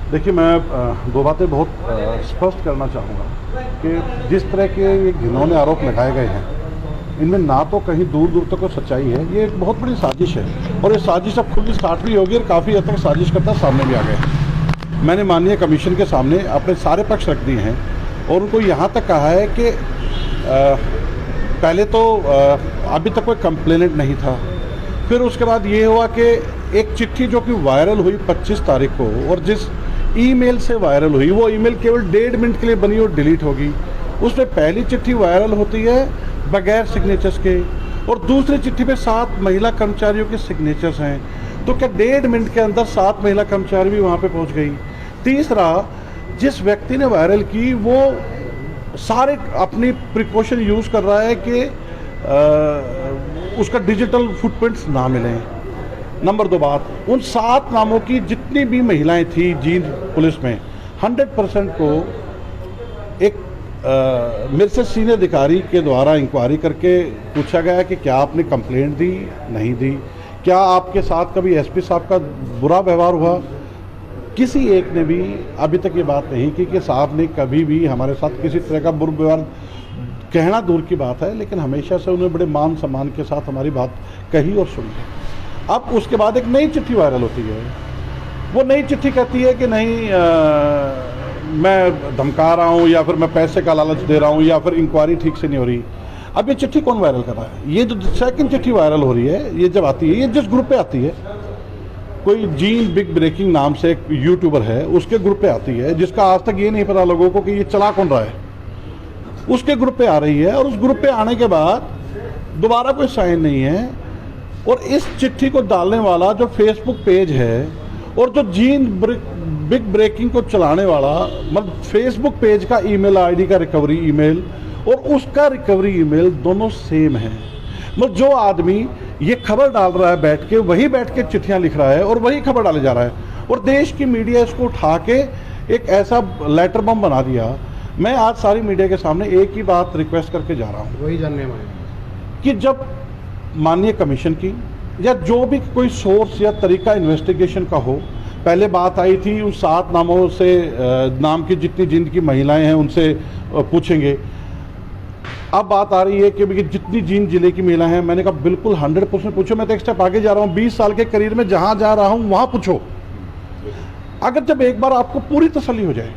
देखिए, मैं दो बातें बहुत स्पष्ट करना चाहूँगा कि जिस तरह के ये घिनौने आरोप लगाए गए हैं, इनमें ना तो कहीं दूर दूर तक कोई सच्चाई है। ये एक बहुत बड़ी साजिश है और ये साजिश अब खुद स्टार्ट भी होगी और काफ़ी हद तक साजिश करता सामने भी आ गए। मैंने माननीय कमीशन के सामने अपने सारे पक्ष रख दिए हैं और उनको यहाँ तक कहा है कि पहले तो अभी तक कोई कंप्लेनेंट नहीं था। फिर उसके बाद ये हुआ कि एक चिट्ठी जो कि वायरल हुई 25 तारीख को और जिस ईमेल से वायरल हुई, वो ईमेल केवल 1.5 मिनट के लिए बनी और डिलीट होगी। उसमें पहली चिट्ठी वायरल होती है बगैर सिग्नेचर्स के और दूसरी चिट्ठी पे 7 महिला कर्मचारियों के सिग्नेचर्स हैं। तो क्या 1.5 मिनट के अंदर 7 महिला कर्मचारी भी वहाँ पे पहुँच गई। तीसरा, जिस व्यक्ति ने वायरल की वो सारे अपनी प्रिकॉशन यूज़ कर रहा है कि उसका डिजिटल फुटप्रिंट्स ना मिलें। नंबर 2 बात, उन 7 नामों की जितनी भी महिलाएं थी जींद पुलिस में 100% को एक मेरे से सीनियर अधिकारी के द्वारा इंक्वायरी करके पूछा गया कि क्या आपने कंप्लेंट दी, नहीं दी, क्या आपके साथ कभी एसपी साहब का बुरा व्यवहार हुआ। किसी एक ने भी अभी तक ये बात नहीं की कि साहब ने कभी भी हमारे साथ किसी तरह का बुरा व्यवहार, कहना दूर की बात है, लेकिन हमेशा से उन्होंने बड़े मान सम्मान के साथ हमारी बात कही और सुनी है। अब उसके बाद एक नई चिट्ठी वायरल होती है। वो नई चिट्ठी कहती है कि नहीं मैं धमका रहा हूँ या फिर मैं पैसे का लालच दे रहा हूँ या फिर इंक्वायरी ठीक से नहीं हो रही। अब ये चिट्ठी कौन वायरल कर रहा है? ये जो सेकंड चिट्ठी वायरल हो रही है, ये जब आती है, ये जिस ग्रुप पे आती है, कोई जीन बिग ब्रेकिंग नाम से एक यूट्यूबर है, उसके ग्रुप पे आती है, जिसका आज तक ये नहीं पता लोगों को कि ये चला कौन रहा है। उसके ग्रुप पे आ रही है और उस ग्रुप पे आने के बाद दोबारा कोई साइन नहीं है और इस चिट्ठी को डालने वाला जो फेसबुक पेज है और जो जीन बिग ब्रेकिंग को चलाने वाला, मतलब फेसबुक पेज का ईमेल आईडी का रिकवरी ईमेल और उसका रिकवरी ईमेल दोनों सेम है। मतलब जो आदमी ये खबर डाल रहा है बैठ के, वही बैठ के चिट्ठियां लिख रहा है और वही खबर डाले जा रहा है और देश की मीडिया इसको उठा के एक ऐसा लेटर बम बना दिया। मैं आज सारी मीडिया के सामने एक ही बात रिक्वेस्ट करके जा रहा हूँ, वही जानने में कि जब माननीय कमीशन की या जो भी कोई सोर्स या तरीका इन्वेस्टिगेशन का हो, पहले बात आई थी उन 7 नामों से, नाम की जितनी जिनकी महिलाएं हैं उनसे पूछेंगे। अब बात आ रही है कि जितनी जींद जिले की महिला हैं, मैंने कहा बिल्कुल 100% पूछो। मैं तो एक स्टेप आगे जा रहा हूँ, 20 साल के करियर में जहाँ जा रहा हूँ वहाँ पूछो। अगर जब एक बार आपको पूरी तसल्ली हो जाए,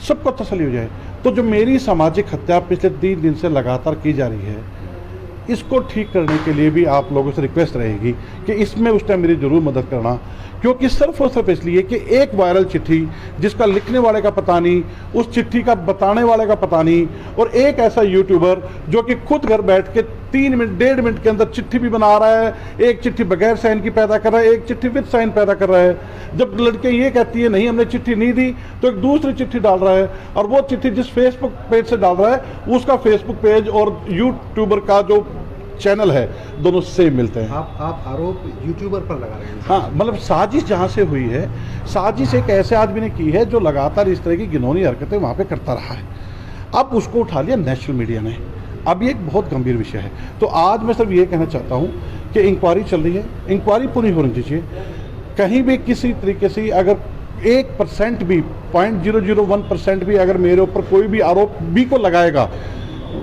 सबको तसल्ली हो जाए, तो जो मेरी सामाजिक हत्या पिछले 3 दिन से लगातार की जा रही है, इसको ठीक करने के लिए भी आप लोगों से रिक्वेस्ट रहेगी कि इसमें उस टाइम मेरी ज़रूर मदद करना, क्योंकि सिर्फ और सिर्फ इसलिए कि एक वायरल चिट्ठी जिसका लिखने वाले का पता नहीं, उस चिट्ठी का बताने वाले का पता नहीं, और एक ऐसा यूट्यूबर जो कि खुद घर बैठ के 3 मिनट 1.5 मिनट के अंदर चिट्ठी भी बना रहा है, एक चिट्ठी बगैर साइन की पैदा कर रहा है, एक चिट्ठी विद साइन पैदा कर रहा है। जब लड़के ये कहती है नहीं हमने चिट्ठी नहीं दी, तो एक दूसरी चिट्ठी डाल रहा है और वो चिट्ठी जिस फेसबुक पेज से डाल रहा है उसका फेसबुक पेज और यूट्यूबर का जो चैनल है दोनों सेम मिलते हैं। आप आरोप यूट्यूबर पर लगा रहे हैं। हाँ, मतलब साजिश जहाँ से हुई है, साजिश एक ऐसे आदमी ने की है जो लगातार इस तरह की घिनौनी हरकतें वहाँ पे करता रहा है। अब उसको उठा लिया नेशनल मीडिया ने। अब ये एक बहुत गंभीर विषय है। तो आज मैं सिर्फ ये कहना चाहता हूँ कि इंक्वायरी चल रही है, इंक्वायरी पूरी होनी चाहिए। कहीं भी किसी तरीके से अगर 1% भी, 0.001% भी अगर मेरे ऊपर कोई भी आरोप भी को लगाएगा,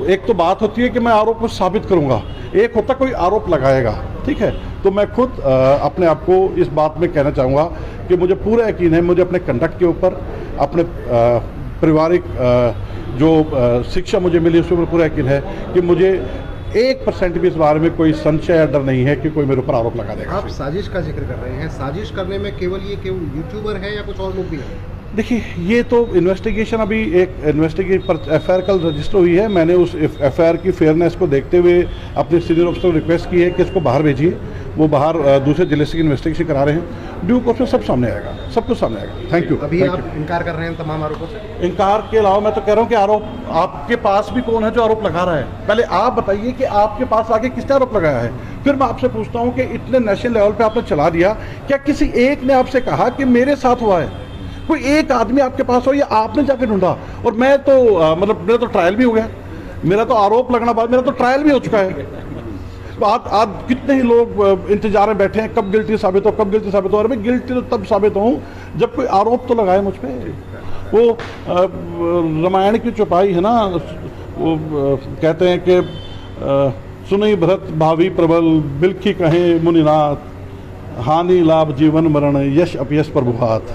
एक तो बात होती है कि मैं आरोप को साबित करूंगा, एक होता कोई आरोप लगाएगा, ठीक है। तो मैं खुद अपने आप को इस बात में कहना चाहूँगा कि मुझे पूरा यकीन है, मुझे अपने कंडक्ट के ऊपर, अपने पारिवारिक जो शिक्षा मुझे मिली उसके ऊपर पूरा यकीन है कि मुझे 1% भी इस बारे में कोई संशय या डर नहीं है कि कोई मेरे ऊपर आरोप लगा देगा। आप साजिश का जिक्र कर रहे हैं, साजिश करने में केवल यूट्यूबर है या कुछ और लोग भी हैं? देखिए, ये तो इन्वेस्टिगेशन, अभी एक इन्वेस्टिगेशन पर एफआईआर कल रजिस्टर हुई है। मैंने उस एफआईआर की फेयरनेस को देखते हुए अपने सीनियर ऑफिसर को रिक्वेस्ट की है कि इसको बाहर भेजिए। वो बाहर दूसरे जिले से इन्वेस्टिगेशन करा रहे हैं। ड्यू कोर्स में सब सामने आएगा, सब कुछ सामने आएगा। Thank you. अभी आप इनकार कर रहे हैं तमाम आरोपों से? इनकार के अलावा मैं तो कह रहा हूँ कि आरोप आपके पास भी कौन है जो आरोप लगा रहा है। पहले आप बताइए कि आपके पास आगे किसने आरोप लगाया है, फिर मैं आपसे पूछता हूँ कि इतने नेशनल लेवल पे आपने चला दिया, क्या किसी एक ने आपसे कहा कि मेरे साथ हुआ है? कोई एक आदमी आपके पास हो या आपने जाके ढूंढा? और मैं तो मतलब मेरा तो ट्रायल भी हो गया, मेरा तो आरोप लगना बाद मेरा तो ट्रायल भी हो चुका है। आज कितने ही लोग इंतजार में बैठे हैं कब गिल्टी साबित हो, कब गिल्टी साबित हो। अरे मैं गिल्टी तो तब साबित हूँ जब कोई आरोप तो लगाए मुझ पे। वो रामायण की चौपाई है ना, वो कहते हैं कि सुनई भरत भावी प्रबल बिलखी कहें मुनिनाथ, हानि लाभ जीवन मरण यश अपयश प्रभु हाथ।